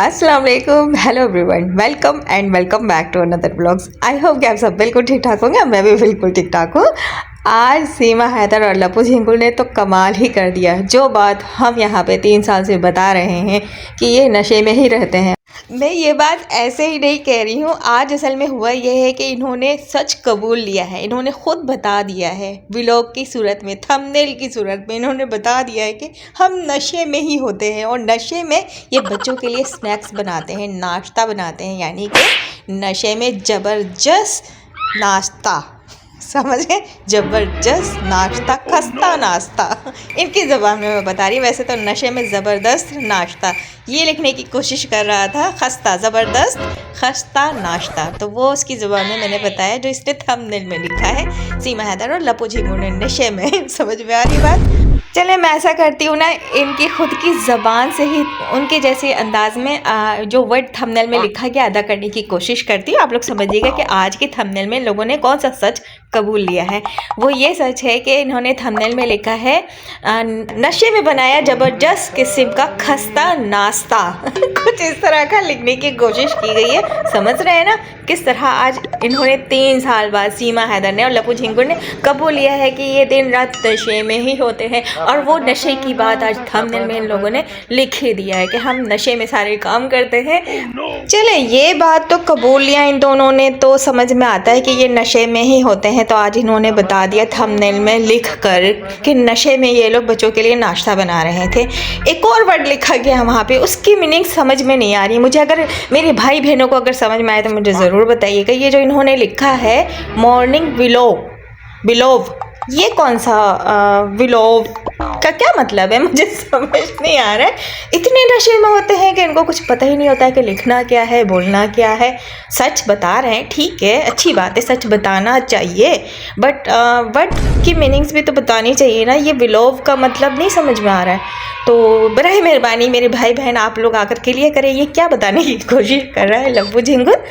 अस्सलाम वालेकुम, hello everyone, welcome back to another blogs. I hope कि आप सब बिल्कुल ठीक ठाक होंगे। मैं भी बिल्कुल ठीक ठाक हूँ। आज सीमा हैदर और लपू झिंगुर ने तो कमाल ही कर दिया। जो बात हम यहाँ पे 3 साल से बता रहे हैं कि ये नशे में ही रहते हैं, मैं ये बात ऐसे ही नहीं कह रही हूँ। आज असल में हुआ ये है कि इन्होंने सच कबूल लिया है। इन्होंने खुद बता दिया है, व्लॉग की सूरत में, थंबनेल की सूरत में इन्होंने बता दिया है कि हम नशे में ही होते हैं। और नशे में ये बच्चों के लिए स्नैक्स बनाते हैं, नाश्ता बनाते हैं, यानी कि नशे में ज़बरदस्त नाश्ता, समझ गए? ज़बरदस्त नाश्ता, खस्ता नाश्ता, इनकी ज़बान में मैं बता रही हूँ। वैसे तो नशे में ज़बरदस्त नाश्ता ये लिखने की कोशिश कर रहा था, खस्ता, ज़बरदस्त खस्ता नाश्ता, तो वो उसकी ज़बान में मैंने बताया जो इसने थंबनेल में लिखा है, सीमा हैदर और लपू झिंगुर ने नशे में। समझ में आ रही बात? चले, मैं ऐसा करती हूँ ना, इनकी खुद की ज़बान से ही उनके जैसे अंदाज में जो वर्ड थंबनेल में लिखा गया अदा करने की कोशिश करती हूँ। आप लोग समझिएगा कि आज के थंबनेल में लोगों ने कौन सा सच कबूल लिया है। वो ये सच है कि इन्होंने थंबनेल में लिखा है नशे में बनाया ज़बरदस्त किस्म का खस्ता नाश्ता। कुछ इस तरह का लिखने की कोशिश की गई है। समझ रहे हैं ना किस तरह आज इन्होंने 3 साल बाद सीमा हैदर ने और लपू झिंगुर ने कबूल लिया है कि ये दिन रात नशे में ही होते हैं। और वो नशे की बात आज थंबनेल में इन लोगों ने लिख ही दिया है कि हम नशे में सारे काम करते हैं। चले, ये बात तो कबूल लिया इन दोनों ने, तो समझ में आता है कि ये नशे में ही होते हैं। तो आज इन्होंने बता दिया थंबनेल में लिख कर कि नशे में ये लोग बच्चों के लिए नाश्ता बना रहे थे। एक और वर्ड लिखा गया वहाँ पे, उसकी मीनिंग समझ में नहीं आ रही मुझे। अगर मेरे भाई बहनों को अगर समझ में आए तो मुझे ज़रूर बताइएगा। ये जो इन्होंने लिखा है मॉर्निंग बिलोव, ये कौन सा विलोव का क्या मतलब है, मुझे समझ नहीं आ रहा है। इतने नशे में होते हैं कि इनको कुछ पता ही नहीं होता है कि लिखना क्या है, बोलना क्या है। सच बता रहे हैं, ठीक है, अच्छी बात है, सच बताना चाहिए, बट वर्ड की मीनिंग्स भी तो बतानी चाहिए ना। ये विलोव का मतलब नहीं समझ में आ रहा है। तो बराए मेहरबानी मेरे भाई बहन आप लोग आकर क्लियर करें ये क्या बताने की कोशिश कर रहा है लपू झिंगुर।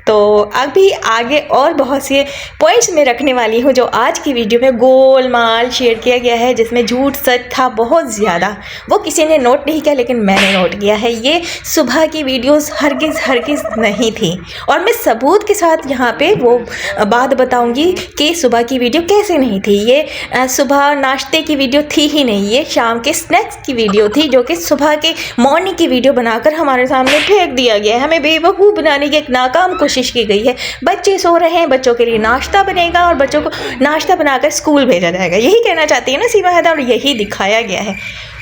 तो अभी आगे और बहुत से पॉइंट्स में रखने वाली हूँ जो आज की वीडियो में गोलमाल शेयर किया गया है, जिसमें झूठ सच था बहुत ज़्यादा। वो किसी ने नोट नहीं किया लेकिन मैंने नोट किया है। ये सुबह की वीडियोस हरगिज़ नहीं थी, और मैं सबूत के साथ यहाँ पे वो बात बताऊँगी कि सुबह की वीडियो कैसे नहीं थी। ये सुबह नाश्ते की वीडियो थी ही नहीं, ये शाम के स्नैक्स की वीडियो थी, जो कि सुबह के मॉर्निंग की वीडियो बनाकर हमारे सामने फेंक दिया गया है। हमें बेवकूफ़ बनाने की एक नाकाम कोशिश की गई है। बच्चे सो रहे हैं, बच्चों के लिए नाश्ता बनेगा और बच्चों को नाश्ता बनाकर स्कूल भेजा जाएगा, यही कहना चाहती है ना सीमा हैदर, और यही दिखाया गया है।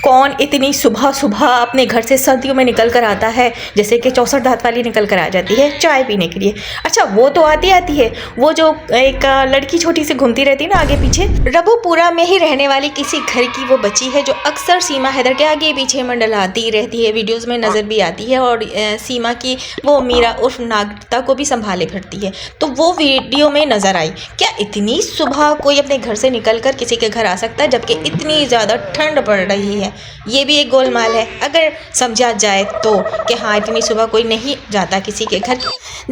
कौन इतनी सुबह सुबह अपने घर से सर्दियों में निकल कर आता है, जैसे कि 64 दांत वाली निकल कर आ जाती है चाय पीने के लिए। अच्छा, वो तो आती है, वो जो एक लड़की छोटी सी घूमती रहती है ना आगे पीछे, रबूपुरा में ही रहने वाली किसी घर की वो बच्ची है जो अक्सर सीमा हैदर के आगे पीछे मंडलाती रहती है, वीडियोज़ में नज़र भी आती है, और सीमा की वो मीरा उर्फ नागता को भी संभाले फिरती है। तो वो वीडियो में नज़र आई। क्या इतनी सुबह कोई अपने घर से निकल कर किसी के घर आ सकता है, जबकि इतनी ज़्यादा ठंड पड़ रही है? ये भी एक गोलमाल है अगर समझा जाए तो, कि हाँ इतनी सुबह कोई नहीं जाता किसी के घर।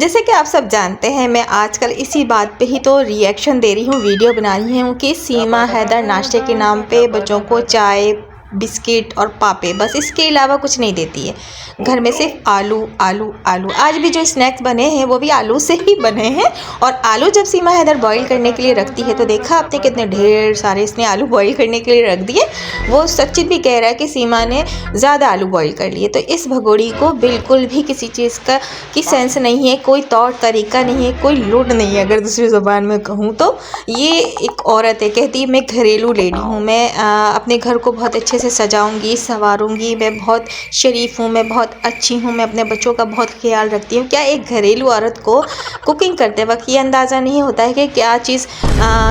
जैसे कि आप सब जानते हैं, मैं आजकल इसी बात पे ही तो रिएक्शन दे रही हूँ, वीडियो बना रही हूँ कि सीमा हैदर नाश्ते के नाम पे बच्चों को चाय, बिस्किट और पापे, बस इसके अलावा कुछ नहीं देती है। घर में सिर्फ आलू आलू आलू। आज भी जो स्नैक्स बने हैं वो भी आलू से ही बने हैं। और आलू जब सीमा हैदर बॉईल करने के लिए रखती है तो देखा आपने कितने ढेर सारे इसने आलू बॉईल करने के लिए रख दिए। वो सचिन भी कह रहा है कि सीमा ने ज़्यादा आलू बॉईल कर लिए। तो इस भगोड़ी को बिल्कुल भी किसी चीज़ का की सेंस नहीं है, कोई तौर तरीका नहीं है, कोई लूट नहीं है, अगर दूसरी ज़बान में कहूँ तो। ये एक औरत है, कहती है मैं घरेलू लेडी हूँ, मैं अपने घर को बहुत अच्छे से सजाऊंगी, संवारूंगी, मैं बहुत शरीफ हूँ, मैं बहुत अच्छी हूँ, मैं अपने बच्चों का बहुत ख्याल रखती हूँ। क्या एक घरेलू औरत को कुकिंग करते वक्त ये अंदाज़ा नहीं होता है कि क्या चीज़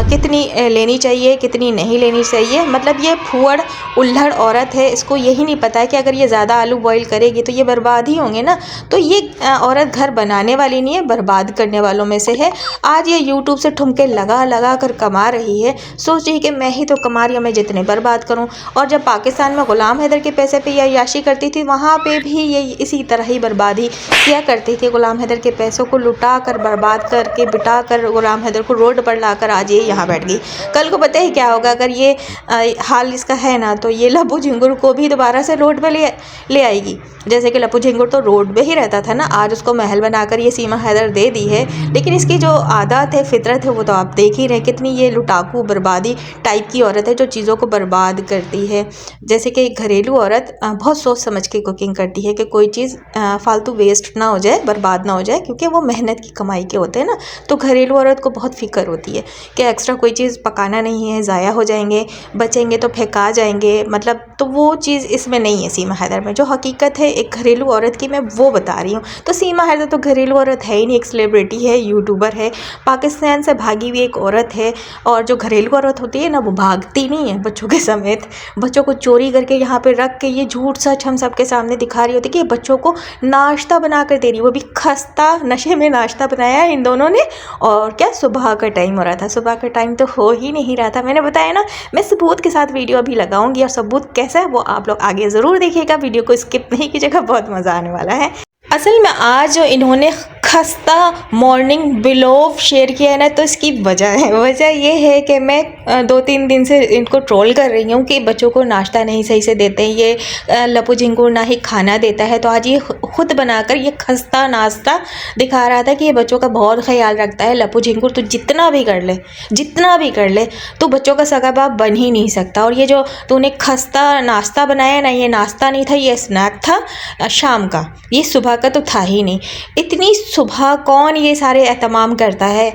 कितनी लेनी चाहिए, कितनी नहीं लेनी चाहिए? मतलब ये फुअड़ उल्हड़ औरत है, इसको यही नहीं पता है कि अगर ये ज़्यादा आलू बॉईल करेगी तो ये बर्बाद ही होंगे ना। तो ये औरत घर बनाने वाली नहीं है, बर्बाद करने वालों में से है। आज ये यूट्यूब से ठुमके लगा कर कमा रही है, सोच रही कि मैं ही तो कमा रही हूँ, मैं जितने बर्बाद करूँ। और जब पाकिस्तान में ग़ुलाम हैदर के पैसे पे अय्याशी करती थी, वहाँ पे भी ये इसी तरह ही बर्बादी किया करती थी। ग़ुलाम हैदर के पैसों को लुटा कर, बर्बाद करके, बिटा कर ग़ुलाम हैदर को रोड पर लाकर आज ये यहाँ बैठ गई। कल को पता ही क्या होगा, अगर ये हाल इसका है ना, तो ये लप्पू झिंगुर को भी दोबारा से रोड पर ले आएगी। जैसे कि लप्पू झिंगुर तो रोड पे ही रहता था ना, आज उसको महल बनाकर ये सीमा हैदर दे दी है। लेकिन इसकी जो आदत है, फितरत है, वो तो आप देख ही रहे, कितनी ये लुटाकू बर्बादी टाइप की औरत है जो चीज़ों को बर्बाद करती है। जैसे कि घरेलू औरत बहुत सोच समझ के कुकिंग करती है कि कोई चीज़ फालतू वेस्ट ना हो जाए, बर्बाद ना हो जाए, क्योंकि वो मेहनत की कमाई के होते हैं ना। तो घरेलू औरत को बहुत फ़िक्र होती है कि एक्स्ट्रा कोई चीज़ पकाना नहीं है, ज़ाया हो जाएंगे, बचेंगे तो फेंका जाएंगे, मतलब तो वो चीज़ इसमें नहीं है सीमा हैदर में। जो हकीकत है एक घरेलू औरत की, मैं वो बता रही हूँ। तो सीमा हैदर तो घरेलू औरत है ही नहीं, एक सेलिब्रिटी है, यूट्यूबर है, पाकिस्तान से भागी हुई एक औरत है। और जो घरेलू औरत होती है ना, वो भागती नहीं है बच्चों के समेत, बच्चों को चोरी करके यहाँ पे रख के ये झूठ सच हम सबके सामने दिखा रही होती है कि बच्चों को नाश्ता बना कर दे रही, वो भी खस्ता नशे में नाश्ता बनाया है इन दोनों ने। और क्या सुबह का टाइम हो रहा था, सुबह का टाइम तो हो ही नहीं रहा था। मैंने बताया ना, मैं सबूत के साथ वीडियो अभी लगाऊंगी, और सबूत कैसा है वो आप लोग आगे ज़रूर देखिएगा, वीडियो को स्किप नहीं कीजिएगा, बहुत मज़ा आने वाला है। असल में आज जो इन्होंने खस्ता मॉर्निंग ब्लॉग शेयर किया है ना, तो इसकी वजह ये है कि मैं 2-3 दिन से इनको ट्रोल कर रही हूँ कि बच्चों को नाश्ता नहीं सही से देते हैं, ये लप्पू झिंगुर ना ही खाना देता है। तो आज ये खुद बनाकर ये खस्ता नाश्ता दिखा रहा था कि ये बच्चों का बहुत ख्याल रखता है। लप्पू झिंगुर तो जितना भी कर ले तो बच्चों का सगा बाप बन ही नहीं सकता। और ये जो तूने खस्ता नाश्ता बनाया ना, ये नाश्ता नहीं था, ये स्नैक था शाम का, ये सुबह का तो था ही नहीं। इतनी सुबह कौन ये सारे एहतमाम करता है।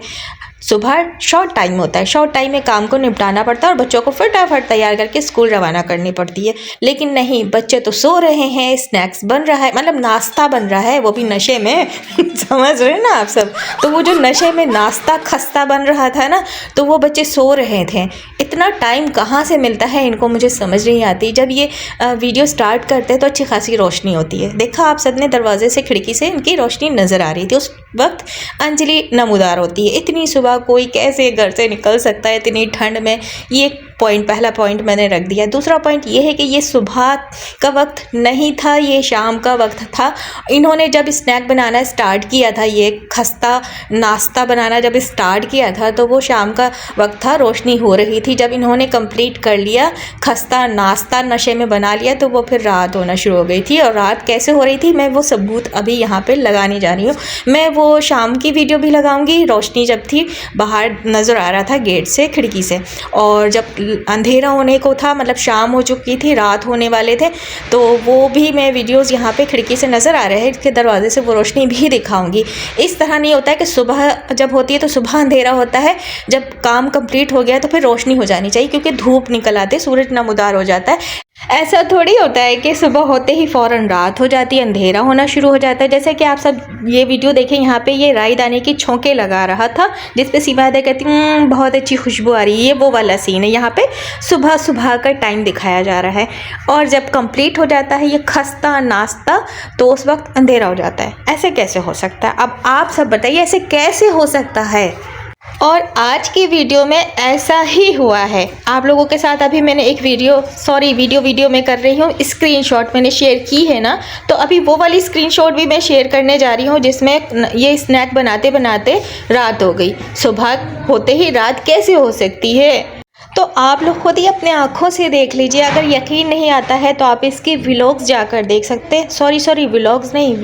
सुबह शॉर्ट टाइम होता है, शॉर्ट टाइम में काम को निपटाना पड़ता है और बच्चों को फटाफट तैयार करके स्कूल रवाना करनी पड़ती है। लेकिन नहीं, बच्चे तो सो रहे हैं, स्नैक्स बन रहा है, मतलब नाश्ता बन रहा है, वो भी नशे में समझ रहे हैं ना आप सब। तो वो जो नशे में नाश्ता खस्ता बन रहा था ना, तो वो बच्चे सो रहे थे। इतना टाइम कहाँ से मिलता है इनको, मुझे समझ नहीं आती। जब ये वीडियो स्टार्ट करते हैं तो अच्छी खासी रोशनी होती है, देखा आप सब ने, दरवाजे से खिड़की से इनकी रोशनी नज़र आ रही थी। उस वक्त अंजलि नमूदार होती है। इतनी सुबह कोई कैसे घर से निकल सकता है इतनी ठंड में, ये पहला पॉइंट मैंने रख दिया। दूसरा पॉइंट ये है कि ये सुबह का वक्त नहीं था, ये शाम का वक्त था। इन्होंने जब स्नैक बनाना स्टार्ट किया था, ये खस्ता नाश्ता बनाना जब स्टार्ट किया था, तो वो शाम का वक्त था, रोशनी हो रही थी। जब इन्होंने कंप्लीट कर लिया खस्ता नाश्ता, नशे में बना लिया, तो वो फिर रात होना शुरू हो गई थी। और रात कैसे हो रही थी, मैं वो सबूत अभी यहाँ पे लगाने जा रही हूँ। मैं वो शाम की वीडियो भी लगाऊंगी, रोशनी जब थी, बाहर नज़र आ रहा था गेट से, खिड़की से, और जब अंधेरा होने को था, मतलब शाम हो चुकी थी, रात होने वाले थे, तो वो भी मैं वीडियोस यहाँ पे खिड़की से नज़र आ रहे हैं, इसके दरवाजे से वो रोशनी भी दिखाऊंगी। इस तरह नहीं होता है कि सुबह जब होती है तो सुबह अंधेरा होता है, जब काम कंप्लीट हो गया तो फिर रोशनी हो जानी चाहिए, क्योंकि धूप निकल आती है, सूरज नमूदार हो जाता है। ऐसा थोड़ी होता है कि सुबह होते ही फ़ौरन रात हो जाती है, अंधेरा होना शुरू हो जाता है। जैसे कि आप सब ये वीडियो देखें, यहाँ पे ये राई दाने की छोंके लगा रहा था, जिस पे सीमा हैदर कहती बहुत अच्छी खुशबू आ रही है, ये वो वाला सीन है। यहाँ पे सुबह सुबह का टाइम दिखाया जा रहा है, और जब कंप्लीट हो जाता है ये खस्ता नाश्ता, तो उस वक्त अंधेरा हो जाता है। ऐसे कैसे हो सकता है? अब आप सब बताइए, ऐसे कैसे हो सकता है? और आज की वीडियो में ऐसा ही हुआ है। आप लोगों के साथ अभी मैंने एक वीडियो में कर रही हूँ, स्क्रीनशॉट मैंने शेयर की है ना, तो अभी वो वाली स्क्रीनशॉट भी मैं शेयर करने जा रही हूँ, जिसमें ये स्नैक बनाते बनाते रात हो गई। सुबह होते ही रात कैसे हो सकती है? तो आप लोग खुद ही अपने आँखों से देख लीजिए। अगर यकीन नहीं आता है तो आप इसके व्लॉग्स जाकर देख सकते हैं, सॉरी व्लॉग्स नहीं,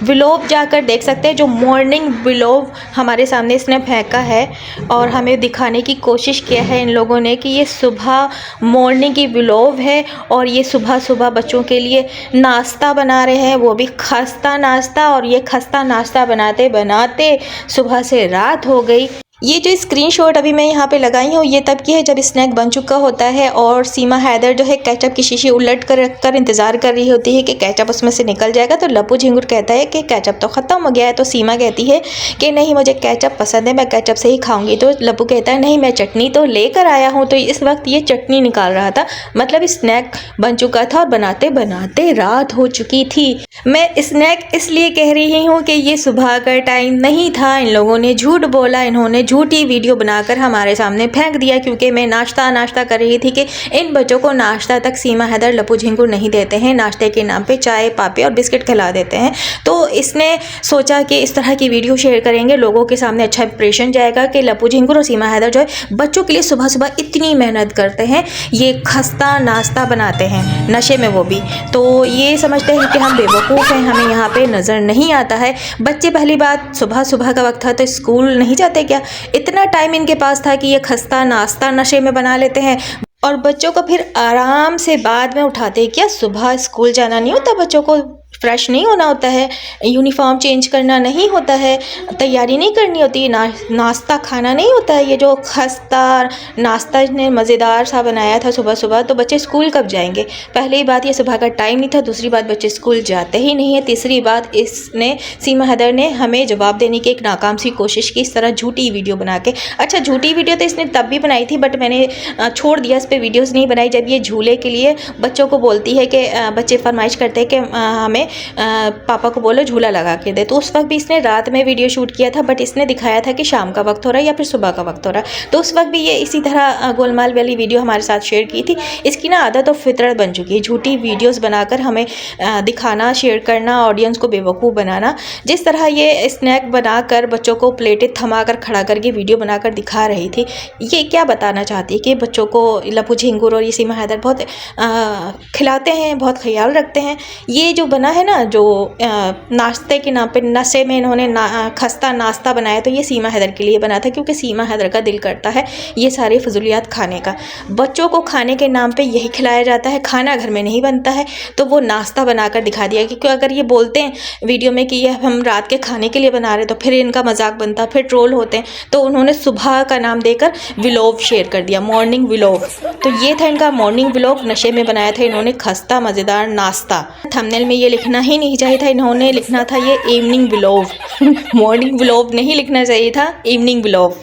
व्लॉग जाकर देख सकते हैं। जो मॉर्निंग व्लॉग हमारे सामने इसने फेंका है और हमें दिखाने की कोशिश किया है इन लोगों ने कि ये सुबह मॉर्निंग की व्लॉग है, और ये सुबह सुबह बच्चों के लिए नाश्ता बना रहे हैं, वो भी खस्ता नाश्ता। और ये खस्ता नाश्ता बनाते बनाते सुबह से रात हो गई। ये जो स्क्रीनशॉट अभी मैं यहाँ पे लगाई हूँ, ये तब की है जब स्नैक बन चुका होता है और सीमा हैदर जो है केचप की शीशी उलट कर रख कर इंतज़ार कर रही होती है कि केचप उसमें से निकल जाएगा। तो लप्पू झिंगुर कहता है कि केचप तो ख़त्म हो गया है। तो सीमा कहती है कि नहीं, मुझे केचप पसंद है, मैं केचप से ही खाऊंगी। तो लप्पू कहता है नहीं, मैं चटनी तो लेकर आया हूँ। तो इस वक्त ये चटनी निकाल रहा था, मतलब स्नैक बन चुका था और बनाते बनाते रात हो चुकी थी। मैं स्नैक इसलिए कह रही हूँ कि ये सुबह का टाइम नहीं था, इन लोगों ने झूठ बोला, इन्होंने झूठी वीडियो बनाकर हमारे सामने फेंक दिया, क्योंकि मैं नाश्ता कर रही थी कि इन बच्चों को नाश्ता तक सीमा हैदर लपू झिंगुर नहीं देते हैं, नाश्ते के नाम पे चाय पापे और बिस्किट खिला देते हैं। तो इसने सोचा कि इस तरह की वीडियो शेयर करेंगे, लोगों के सामने अच्छा इंप्रेशन जाएगा कि लपू झिंगुर और सीमा हैदर जो है बच्चों के लिए सुबह सुबह इतनी मेहनत करते हैं, ये खस्ता नाश्ता बनाते हैं नशे में, वो भी। तो ये समझते हैं कि हम बेवकूफ़ हैं, हमें यहाँ पे नज़र नहीं आता है। बच्चे पहली बात सुबह सुबह का वक्त था तो स्कूल नहीं जाते क्या? इतना टाइम इनके पास था कि ये खस्ता नाश्ता नशे में बना लेते हैं, और बच्चों को फिर आराम से बाद में उठाते हैं क्या? सुबह स्कूल जाना नहीं होता बच्चों को, फ्रेश नहीं होना होता है, यूनिफॉर्म चेंज करना नहीं होता है, तैयारी नहीं करनी होती, नाश्ता खाना नहीं होता है। ये जो खस्ता नाश्ता इसने मज़ेदार सा बनाया था सुबह सुबह, तो बच्चे स्कूल कब जाएंगे? पहली बात ये सुबह का टाइम नहीं था, दूसरी बात बच्चे स्कूल जाते ही नहीं है, तीसरी बात इसने सीमा हैदर ने हमें जवाब देने की एक नाकाम सी कोशिश की, इस तरह झूठी वीडियो बना के। अच्छा, झूठी वीडियो तो इसने तब भी बनाई थी, बट मैंने छोड़ दिया, इस पर वीडियोज़ नहीं बनाई। जब ये झूले के लिए बच्चों को बोलती है कि बच्चे फरमाइश करते हैं कि हमें पापा को बोलो झूला लगा के दे, तो उस वक्त भी इसने रात में वीडियो शूट किया था, बट इसने दिखाया था कि शाम का वक्त हो रहा है या फिर सुबह का वक्त हो रहा है। तो उस वक्त भी ये इसी तरह गोलमाल वाली वीडियो हमारे साथ शेयर की थी। इसकी ना आदत और फितरत बन चुकी है झूठी वीडियोस बनाकर हमें दिखाना, शेयर करना, ऑडियंस को बेवकूफ़ बनाना। जिस तरह ये स्नैक बनाकर बच्चों को प्लेटें थमा कर खड़ा करके वीडियो बनाकर दिखा रही थी, ये क्या बताना चाहती है कि बच्चों को लपू झिंगुर और ये सीमा हैदर बहुत खिलाते हैं, बहुत ख्याल रखते हैं। ये जो बना है ना, जो नाश्ते के नाम पे नशे में इन्होंने खस्ता नाश्ता बनाया, तो ये सीमा हैदर के लिए बना था, क्योंकि सीमा हैदर का दिल करता है ये सारे फजूलियात खाने का। बच्चों को खाने के नाम पे यही खिलाया जाता है, खाना घर में नहीं बनता है, तो वो नाश्ता बनाकर दिखा दिया। क्योंकि अगर ये बोलते हैं वीडियो में कि ये हम रात के खाने के लिए बना रहे, तो फिर इनका मजाक बनता, फिर ट्रोल होते हैं। तो उन्होंने सुबह का नाम देकर व्लॉग शेयर कर दिया, मॉर्निंग व्लॉग। तो ये था इनका मॉर्निंग व्लॉग, नशे में बनाया था इन्होंने खस्ता मज़ेदार नाश्ता। थंबनेल में ये लिखना ही नहीं चाहिए था, इन्होंने लिखना था ये इवनिंग व्लॉग। मॉर्निंग व्लॉग नहीं लिखना चाहिए था, इवनिंग व्लॉग।